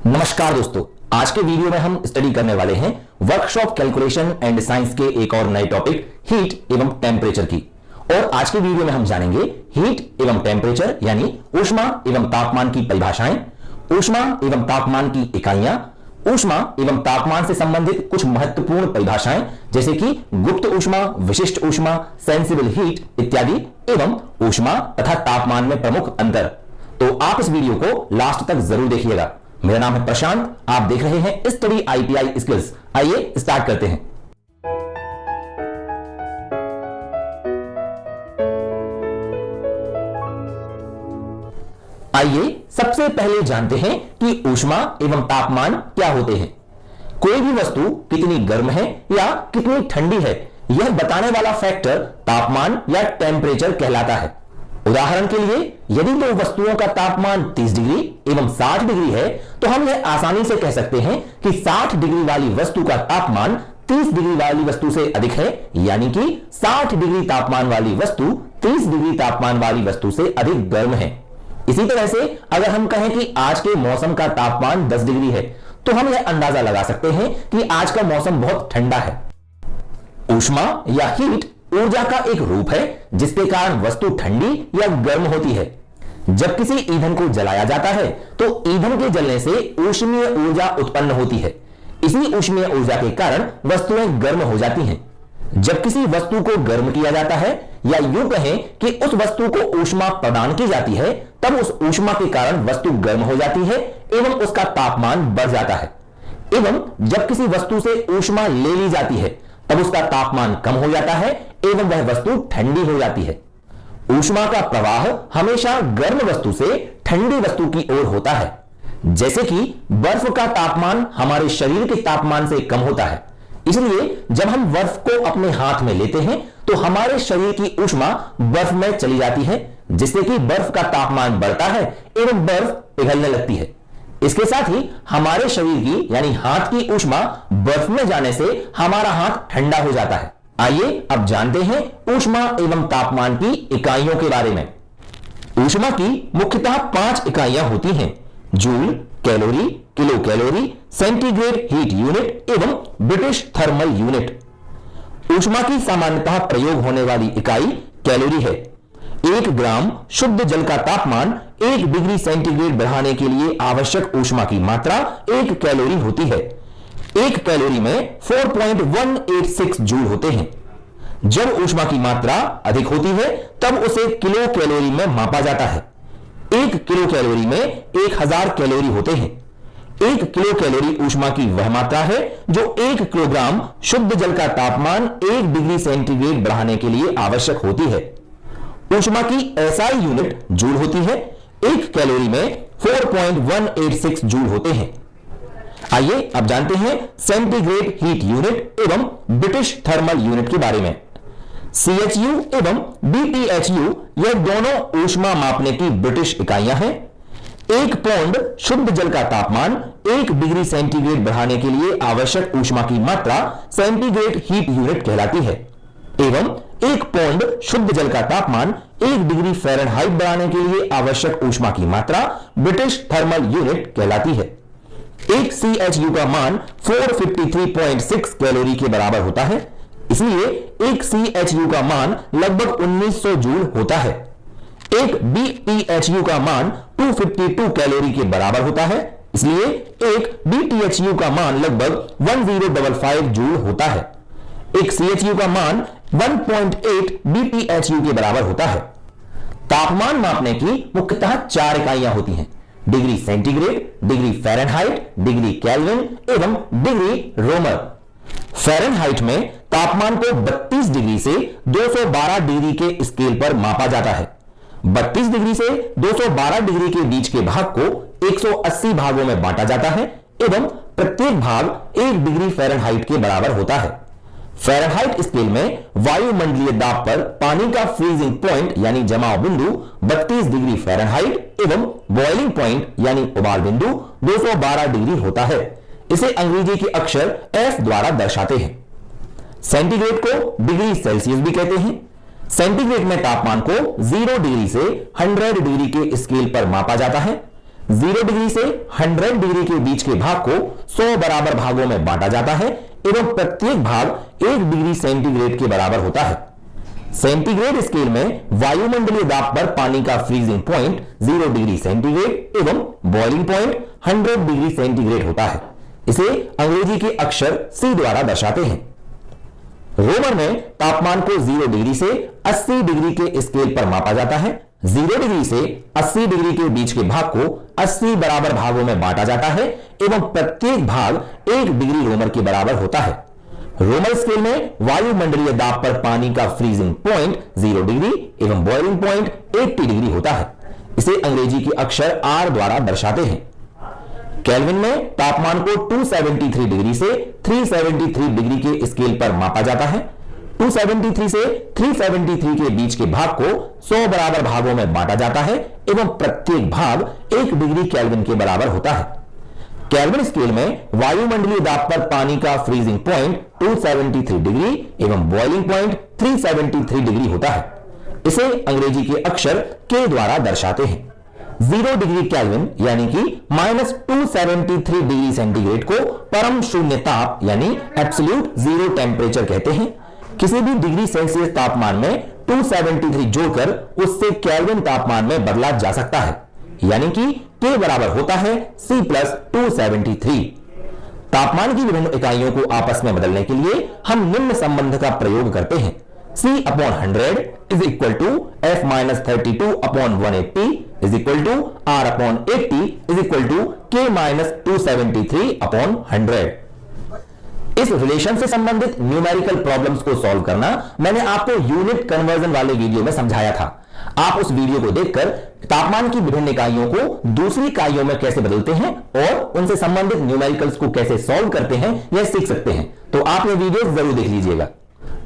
नमस्कार दोस्तों, आज के वीडियो में हम स्टडी करने वाले हैं वर्कशॉप कैलकुलेशन एंड साइंस के एक और नए टॉपिक हीट एवं टेम्परेचर की। और आज के वीडियो में हम जानेंगे हीट एवं टेम्परेचर यानी ऊष्मा एवं तापमान की परिभाषाएं, ऊष्मा एवं तापमान की इकाइयां, ऊष्मा एवं तापमान से संबंधित कुछ महत्वपूर्ण परिभाषाएं जैसे कि गुप्त ऊष्मा, विशिष्ट ऊष्मा, सेंसिबल हीट इत्यादि एवं ऊष्मा तथा तापमान में प्रमुख अंतर। तो आप इस वीडियो को लास्ट तक जरूर देखिएगा। मेरा नाम है प्रशांत, आप देख रहे हैं स्टडी आईटीआई स्किल्स। आइए स्टार्ट करते हैं। आइए सबसे पहले जानते हैं कि ऊष्मा एवं तापमान क्या होते हैं। कोई भी वस्तु कितनी गर्म है या कितनी ठंडी है, यह बताने वाला फैक्टर तापमान या टेम्परेचर कहलाता है। उदाहरण के लिए, यदि दो वस्तुओं का तापमान 30 डिग्री एवं 60 डिग्री है, तो हम यह आसानी से कह सकते हैं कि 60 डिग्री वाली वस्तु का तापमान 30 डिग्री वाली वस्तु से अधिक है, यानी कि 60 डिग्री तापमान वाली वस्तु 30 डिग्री तापमान वाली वस्तु से अधिक गर्म है। इसी तरह से अगर हम कहें कि आज के मौसम का तापमान 10 डिग्री है, तो हम यह अंदाजा लगा सकते हैं कि आज का मौसम बहुत ठंडा है। ऊष्मा या हीट ऊर्जा का एक रूप है जिसके कारण वस्तु ठंडी या गर्म होती है। जब किसी ईंधन को जलाया जाता है तो ईंधन के जलने से ऊष्मीय ऊर्जा उत्पन्न होती है। इसी ऊष्मीय ऊर्जा के कारण वस्तुएं गर्म हो जाती हैं। जब किसी वस्तु को गर्म किया जाता है या यूं कहें कि उस वस्तु को ऊष्मा प्रदान की जाती है, तब उस ऊष्मा के कारण वस्तु गर्म हो जाती है एवं उसका तापमान बढ़ जाता है। एवं जब किसी वस्तु से ऊष्मा ले ली जाती है तब उसका तापमान कम हो जाता है एवं वह वस्तु ठंडी हो जाती है। ऊष्मा का प्रवाह हमेशा गर्म वस्तु से ठंडी वस्तु की ओर होता है। जैसे कि बर्फ का तापमान हमारे शरीर के तापमान से कम होता है, इसलिए जब हम बर्फ को अपने हाथ में लेते हैं तो हमारे शरीर की ऊष्मा बर्फ में चली जाती है, जिससे कि बर्फ का तापमान बढ़ता है एवं बर्फ पिघलने लगती है। इसके साथ ही हमारे शरीर की यानी हाथ की ऊष्मा बर्फ में जाने से हमारा हाथ ठंडा हो जाता है। आइए अब जानते हैं ऊष्मा एवं तापमान की इकाइयों के बारे में। ऊष्मा की मुख्यतः 5 इकाइयां होती हैं: joule, calorie, kilo calorie, centigrade heat unit एवं ब्रिटिश थर्मल यूनिट। ऊष्मा की सामान्यतः प्रयोग होने वाली इकाई कैलोरी है। 1 ग्राम शुद्ध जल का तापमान 1 डिग्री सेंटीग्रेड बढ़ाने के लिए आवश्यक ऊष्मा की मात्रा 1 कैलोरी होती है। 1 कैलोरी में 4.186 जूल होते हैं। जब ऊष्मा की मात्रा अधिक होती है तब उसे किलो कैलोरी में मापा जाता है। 1 किलो कैलोरी में 1000 कैलोरी होते हैं। 1 किलो कैलोरी ऊष्मा की वह मात्रा है जो 1 किलोग्राम शुद्ध जल का तापमान 1 डिग्री सेंटीग्रेड बढ़ाने के लिए आवश्यक होती है। ऊष्मा की एसआई यूनिट जूल होती है। 1 कैलोरी में 4.186 जूल होते हैं। आइए अब जानते हैं सेंटीग्रेड हीट यूनिट एवं ब्रिटिश थर्मल यूनिट के बारे में। CHU एवं BTHU यह दोनों ऊष्मा मापने की ब्रिटिश इकाइयां हैं। 1 पौंड शुद्ध जल का तापमान 1 डिग्री सेंटीग्रेड बढ़ाने के लिए आवश्यक ऊष्मा की मात्रा सेंटीग्रेड हीट यूनिट कहलाती है एवं 1 पौंड शुद्ध जल का तापमान 1 डिग्री फ़ारेनहाइट बढ़ाने के लिए आवश्यक ऊष्मा की मात्रा ब्रिटिश थर्मल यूनिट कहलाती है। 1 CHU का मान 453.6 कैलोरी के बराबर होता है, इसलिए 1 CHU का मान लगभग 1900 जूल होता है। 1 BTHU का मान 252 कैलोरी के बराबर होता है, इसलिए 1 BTHU का मान लगभग 1055 जूल होता है। 1 CHU का मान 1.8 BTHU के बराबर होता है। तापमान मापने की मुख्यतः 4 इकाइयां होती हैं: degree centigrade, degree Fahrenheit, degree kelvin एवं डिग्री रोमर। फ़ारेनहाइट में तापमान को 32 डिग्री से 212 डिग्री के स्केल पर मापा जाता है। 32 डिग्री से 212 डिग्री के बीच के भाग को 180 भागों में बांटा जाता है एवं प्रत्येक भाग 1 डिग्री फ़ारेनहाइट के बराबर होता है। फ़ारेनहाइट स्केल में वायुमंडलीय दाब पर पानी का फ्रीजिंग पॉइंट यानी जमाव बिंदु 32 डिग्री फ़ारेनहाइट एवं बॉइलिंग पॉइंट यानी उबाल बिंदु 212 डिग्री होता है। इसे अंग्रेजी के अक्षर F द्वारा दर्शाते हैं। सेंटीग्रेड को डिग्री सेल्सियस भी कहते हैं। सेंटीग्रेड में तापमान को 0 डिग्री से 100 डिग्री के स्केल पर मापा जाता है। 0 डिग्री से 100 डिग्री के बीच के भाग को 100 बराबर भागों में बांटा जाता है एवं प्रत्येक भाग 1 डिग्री सेंटीग्रेड के बराबर होता है। सेंटीग्रेड स्केल में वायुमंडलीय दाब पर पानी का फ्रीजिंग पॉइंट 0 डिग्री सेंटीग्रेड एवं बॉइलिंग पॉइंट 100 डिग्री सेंटीग्रेड होता है। इसे अंग्रेजी के अक्षर C द्वारा दर्शाते हैं। रोमन में तापमान को 0 डिग्री से 80 डिग्री के स्केल पर मापा जाता है। 0 डिग्री से 80 डिग्री के बीच के भाग को 80 बराबर भागों में बांटा जाता है एवं प्रत्येक भाग 1 डिग्री रोमन के बराबर होता है। रोमन स्केल में वायुमंडलीय दाब पर पानी का फ्रीजिंग पॉइंट 0 डिग्री एवं बॉइलिंग पॉइंट 80 डिग्री होता है। इसे अंग्रेजी के अक्षर R द्वारा दर्शाते हैं। केल्विन में तापमान को 273 डिग्री से 373 डिग्री के स्केल पर मापा जाता है। 273 से 373 के बीच के भाग को 100 बराबर भागों में बांटा जाता है एवं प्रत्येक भाग 1 डिग्री केल्विन के बराबर होता है। केल्विन स्केल में वायुमंडलीय दाब पर पानी का फ्रीजिंग पॉइंट 273 डिग्री एवं बॉइलिंग पॉइंट 373 डिग्री होता है। इसे अंग्रेजी के अक्षर K द्वारा दर्शाते हैं। 0 डिग्री केल्विन यानी कि -273 डिग्री सेंटीग्रेड को परम शून्य ताप यानी एब्सोल्यूट जीरो टेम्परेचर कहते हैं। किसी भी डिग्री सेल्सियस तापमान में 273 जोड़कर उससे केल्विन तापमान में बदला जा सकता है, यानी कि K बराबर होता है C+273। तापमान की विभिन्न इकाइयों को आपस में बदलने के लिए हम निम्न संबंध का प्रयोग करते हैं। C/100 is equal to F-32/180 is equal to R/80 is equal to K-273/100। इस रिलेशन से संबंधित न्यूमेरिकल प्रॉब्लम्स को सॉल्व करना मैंने आपको यूनिट कन्वर्जन वाले वीडियो में समझाया था। आप उस वीडियो को देखकर तापमान की विभिन्न इकाइयों को दूसरी इकाइयों में कैसे बदलते हैं और उनसे संबंधित न्यूमेरिकल्स को कैसे सॉल्व करते हैं यह सीख सकते हैं। तो आप ये वीडियो जरूर देख लीजिएगा।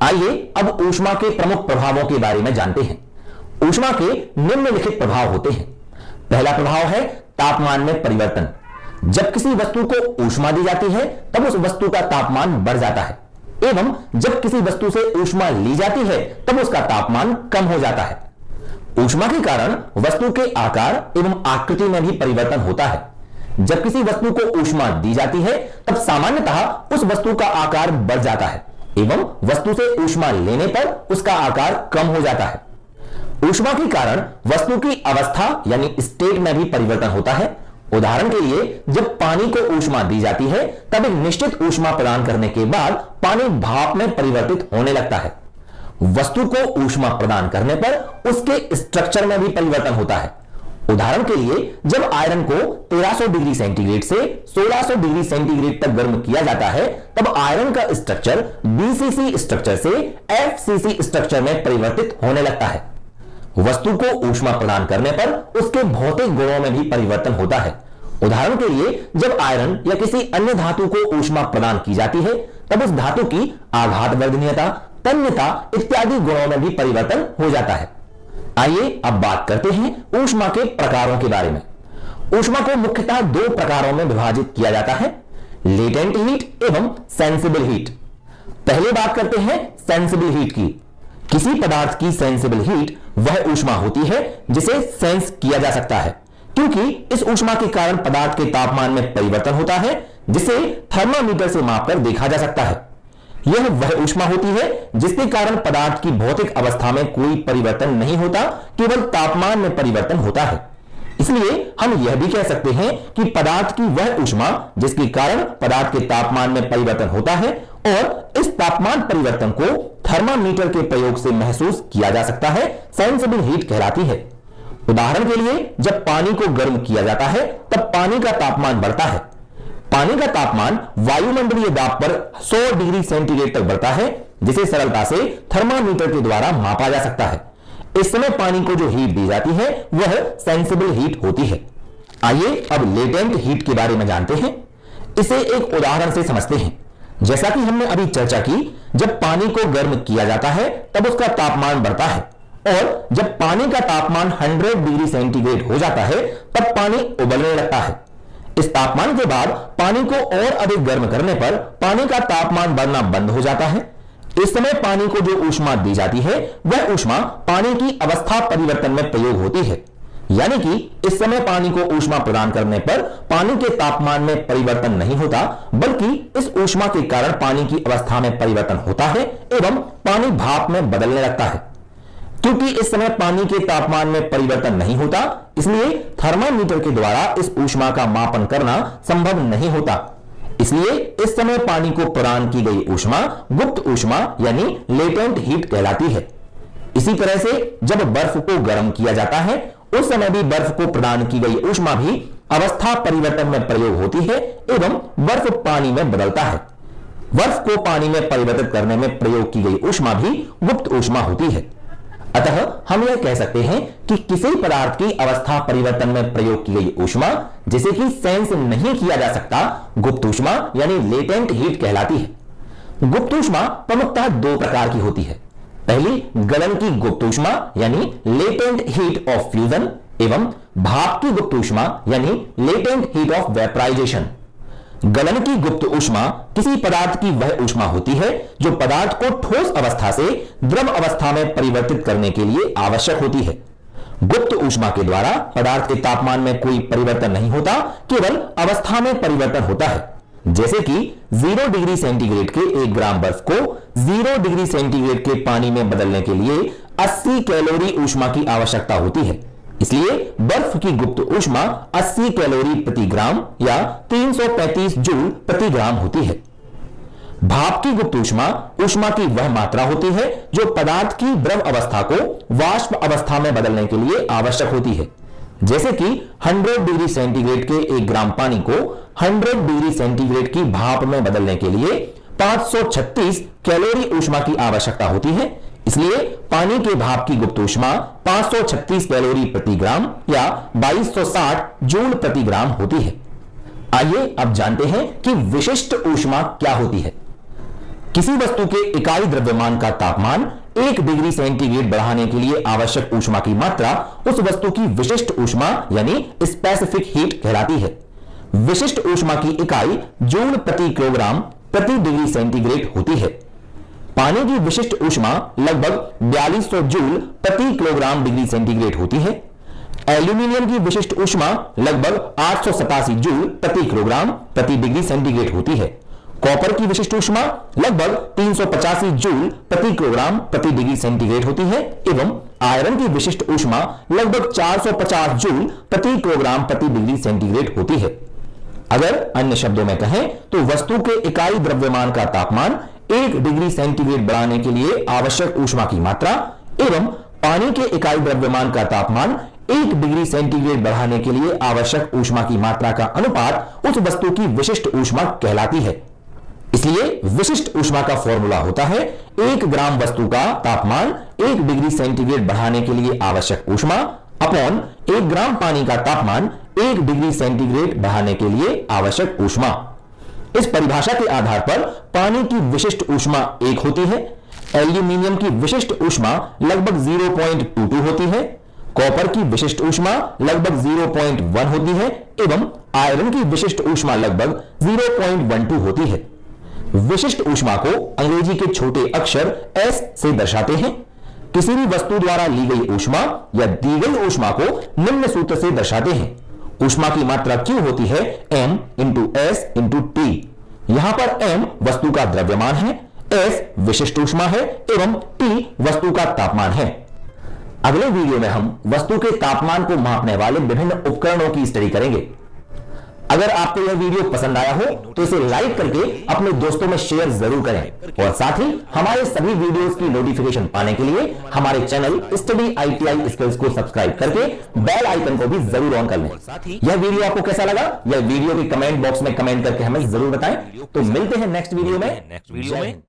आइए अब ऊष्मा के प्रमुख प्रभावों के बारे में जानते हैं। ऊष्मा के निम्नलिखित प्रभाव होते हैं। पहला प्रभाव है तापमान में परिवर्तन। जब किसी वस्तु को ऊष्मा दी जाती है तब उस वस्तु का तापमान बढ़ जाता है एवं जब किसी वस्तु से ऊष्मा ली जाती है तब उसका तापमान कम हो जाता है। ऊष्मा के कारण वस्तु के आकार एवं आकृति में भी परिवर्तन होता है। जब किसी वस्तु को ऊष्मा दी जाती है तब सामान्यतः उस वस्तु का आकार बढ़ जाता है एवं वस्तु से ऊष्मा लेने पर उसका आकार कम हो जाता है। ऊष्मा के कारण वस्तु की अवस्था यानी स्टेट में भी परिवर्तन होता है। उदाहरण के लिए जब पानी को ऊष्मा दी जाती है तब एक निश्चित ऊष्मा प्रदान करने के बाद पानी भाप में परिवर्तित होने लगता है। वस्तु को ऊष्मा प्रदान करने पर उसके स्ट्रक्चर में भी परिवर्तन होता है। उदाहरण के लिए जब आयरन को 1300 डिग्री सेंटीग्रेड से 1600 डिग्री सेंटीग्रेड तक गर्म किया जाता है तब आयरन का स्ट्रक्चर BCC स्ट्रक्चर से FCC स्ट्रक्चर में परिवर्तित होने लगता है। वस्तु को ऊष्मा प्रदान करने पर उसके भौतिक गुणों में भी परिवर्तन होता है। उदाहरण के लिए जब आयरन या किसी अन्य धातु को ऊष्मा प्रदान की जाती है तब उस धातु की आघात वर्धनीयता, तन्यता इत्यादि गुणों में भी परिवर्तन हो जाता है। आइए अब बात करते हैं ऊष्मा के प्रकारों के बारे में। ऊष्मा को मुख्यतः दो प्रकारों में विभाजित किया जाता है, लेटेंट हीट एवं सेंसिबल हीट। पहले बात करते हैं सेंसिबल हीट की। किसी पदार्थ की सेंसिबल हीट वह ऊष्मा होती है जिसे सेंस किया जा सकता है, क्योंकि इस ऊष्मा के कारण पदार्थ के तापमान में परिवर्तन होता है जिसे थर्मामीटर से मापकर देखा जा सकता है। यह वह ऊष्मा होती है जिसके कारण पदार्थ की भौतिक अवस्था में कोई परिवर्तन नहीं होता, केवल तापमान में परिवर्तन होता है। इसलिए हम यह भी कह सकते हैं कि पदार्थ की वह ऊष्मा जिसके कारण पदार्थ के तापमान में परिवर्तन होता है और इस तापमान परिवर्तन को थर्मामीटर के प्रयोग से महसूस किया जा सकता है, सेंसिबल हीट कहलाती है। उदाहरण के लिए जब पानी को गर्म किया जाता है तब पानी का तापमान बढ़ता है। पानी का तापमान वायुमंडलीय दाब पर 100 डिग्री सेंटीग्रेड तक बढ़ता है, जिसे सरलता से थर्मामीटर के द्वारा मापा जा सकता है। इस समय पानी को जो हीट दी जाती है वह सेंसिबल हीट होती है। आइए अब लेटेंट हीट के बारे में जानते हैं। इसे एक उदाहरण से समझते हैं। जैसा कि हमने अभी चर्चा की, जब पानी को गर्म किया जाता है तब उसका तापमान बढ़ता है और जब पानी का तापमान 100 डिग्री सेंटीग्रेड हो जाता है तब पानी उबलने लगता है। इस तापमान के बाद पानी को और अधिक गर्म करने पर पानी का तापमान बढ़ना बंद हो जाता है। इस समय पानी को जो ऊष्मा दी जाती है वह ऊष्मा पानी की अवस्था परिवर्तन में प्रयोग होती है। यानी कि इस समय पानी को ऊष्मा प्रदान करने पर पानी के तापमान में परिवर्तन नहीं होता, बल्कि इस ऊष्मा के कारण पानी की अवस्था में परिवर्तन होता है एवं पानी भाप में बदलने लगता है। क्योंकि इस समय पानी के तापमान में परिवर्तन नहीं होता, इसलिए थर्मामीटर के द्वारा इस ऊष्मा का मापन करना संभव नहीं होता। इसलिए इस समय पानी को प्रदान की गई ऊष्मा गुप्त ऊष्मा यानी लेटेंट हीट कहलाती है। इसी तरह से जब बर्फ को गर्म किया जाता है, उस समय भी बर्फ को प्रदान की गई ऊष्मा भी अवस्था परिवर्तन में प्रयोग होती है एवं बर्फ पानी में बदलता है। बर्फ को पानी में परिवर्तित करने में प्रयोग की गई ऊष्मा भी गुप्त ऊष्मा होती है। अतः हम यह कह सकते हैं कि किसी पदार्थ की अवस्था परिवर्तन में प्रयोग की गई ऊष्मा, जिसे कि सेंस नहीं किया जा सकता, गुप्त ऊष्मा यानी लेटेंट हीट कहलाती है। गुप्त ऊष्मा प्रमुखतः दो प्रकार की होती है। पहली गलन की गुप्त ऊष्मा यानी लेटेंट हीट ऑफ फ्यूजन एवं भाप की गुप्त ऊष्मा यानी लेटेंट हीट ऑफ वेपराइजेशन। गलन की गुप्त ऊष्मा किसी पदार्थ की वह ऊष्मा होती है जो पदार्थ को ठोस अवस्था से द्रव अवस्था में परिवर्तित करने के लिए आवश्यक होती है। गुप्त ऊष्मा के द्वारा पदार्थ के तापमान में कोई परिवर्तन नहीं होता, केवल अवस्था में परिवर्तन होता है। जैसे कि 0 डिग्री सेंटीग्रेड के 1 ग्राम बर्फ को 0 डिग्री सेंटीग्रेड के पानी में बदलने के लिए 80 कैलोरी ऊष्मा की आवश्यकता होती है। इसलिए बर्फ की गुप्त ऊष्मा 80 कैलोरी प्रति ग्राम या 335 जूल प्रति ग्राम होती है। भाप की गुप्त ऊष्मा ऊष्मा की वह मात्रा होती है जो पदार्थ की द्रव अवस्था को वाष्प अवस्था में बदलने के लिए आवश्यक होती है। जैसे कि 100 डिग्री सेंटीग्रेड के 1 ग्राम पानी को 100 डिग्री सेंटीग्रेड की भाप में बदलने के लिए 536 कैलोरी ऊष्मा की आवश्यकता होती है। इसलिए पानी के भाप की गुप्त ऊष्मा 536 कैलोरी प्रति ग्राम या 2260 जूल प्रति ग्राम होती है। आइए अब जानते हैं कि विशिष्ट ऊष्मा क्या होती है। किसी वस्तु के इकाई द्रव्यमान का तापमान 1 डिग्री सेंटीग्रेड बढ़ाने के लिए आवश्यक ऊष्मा की मात्रा उस वस्तु की विशिष्ट ऊष्मा यानी स्पेसिफिक हीट कहलाती है। विशिष्ट ऊष्मा की इकाई जूल प्रति किलोग्राम प्रति डिग्री सेंटीग्रेड होती है। पानी की विशिष्ट ऊष्मा लगभग 4200 जूल प्रति किलोग्राम डिग्री सेंटीग्रेड होती है। एल्यूमिनियम की विशिष्ट ऊष्मा लगभग 887 जूल प्रति किलोग्राम प्रति डिग्री सेंटीग्रेड होती है। कॉपर की विशिष्ट ऊष्मा लगभग 385 जूल प्रति किलोग्राम प्रति डिग्री सेंटीग्रेड होती है एवं आयरन की विशिष्ट ऊष्मा लगभग 450 जूल प्रति किलोग्राम प्रति डिग्री सेंटीग्रेड होती है। अगर अन्य शब्दों में कहें तो वस्तु के इकाई द्रव्यमान का तापमान 1 डिग्री सेंटीग्रेड बढ़ाने के लिए आवश्यक ऊष्मा की मात्रा एवं पानी के इकाई द्रव्यमान का तापमान 1 डिग्री सेंटीग्रेड बढ़ाने के लिए आवश्यक ऊष्मा की मात्रा का अनुपात उस वस्तु की विशिष्ट ऊष्मा कहलाती है। इसलिए विशिष्ट ऊष्मा का फॉर्मूला होता है 1 ग्राम वस्तु का तापमान 1 डिग्री सेंटीग्रेड बढ़ाने के लिए आवश्यक ऊष्मा अपॉन 1 ग्राम पानी का तापमान 1 डिग्री सेंटीग्रेड बढ़ाने के लिए आवश्यक ऊष्मा। इस परिभाषा के आधार पर पानी की विशिष्ट ऊष्मा 1 होती है, एल्यूमिनियम की विशिष्ट ऊष्मा लगभग 0.22 होती है, कॉपर की विशिष्ट ऊष्मा लगभग 0.1 होती है एवं आयरन की विशिष्ट ऊष्मा लगभग 0.12 होती है। विशिष्ट ऊष्मा को अंग्रेजी के छोटे अक्षर S से दर्शाते हैं। किसी भी वस्तु द्वारा ली गई ऊष्मा या दी गई ऊष्मा को निम्न सूत्र से दर्शाते हैं। ऊष्मा की मात्रा Q होती है M into S into T। यहां पर M वस्तु का द्रव्यमान है, S विशिष्ट ऊष्मा है एवं T वस्तु का तापमान है। अगले वीडियो में हम वस्तु के तापमान को मापने वाले विभिन्न उपकरणों की स्टडी करेंगे। अगर आपको यह वीडियो पसंद आया हो तो इसे लाइक करके अपने दोस्तों में शेयर जरूर करें और साथ ही हमारे सभी वीडियोस की नोटिफिकेशन पाने के लिए हमारे चैनल स्टडी ITI स्किल्स को सब्सक्राइब करके बेल आइकन को भी जरूर ऑन कर लें। यह वीडियो आपको कैसा लगा यह वीडियो के कमेंट बॉक्स में कमेंट करके हमें जरूर बताएं। तो मिलते हैं नेक्स्ट वीडियो में।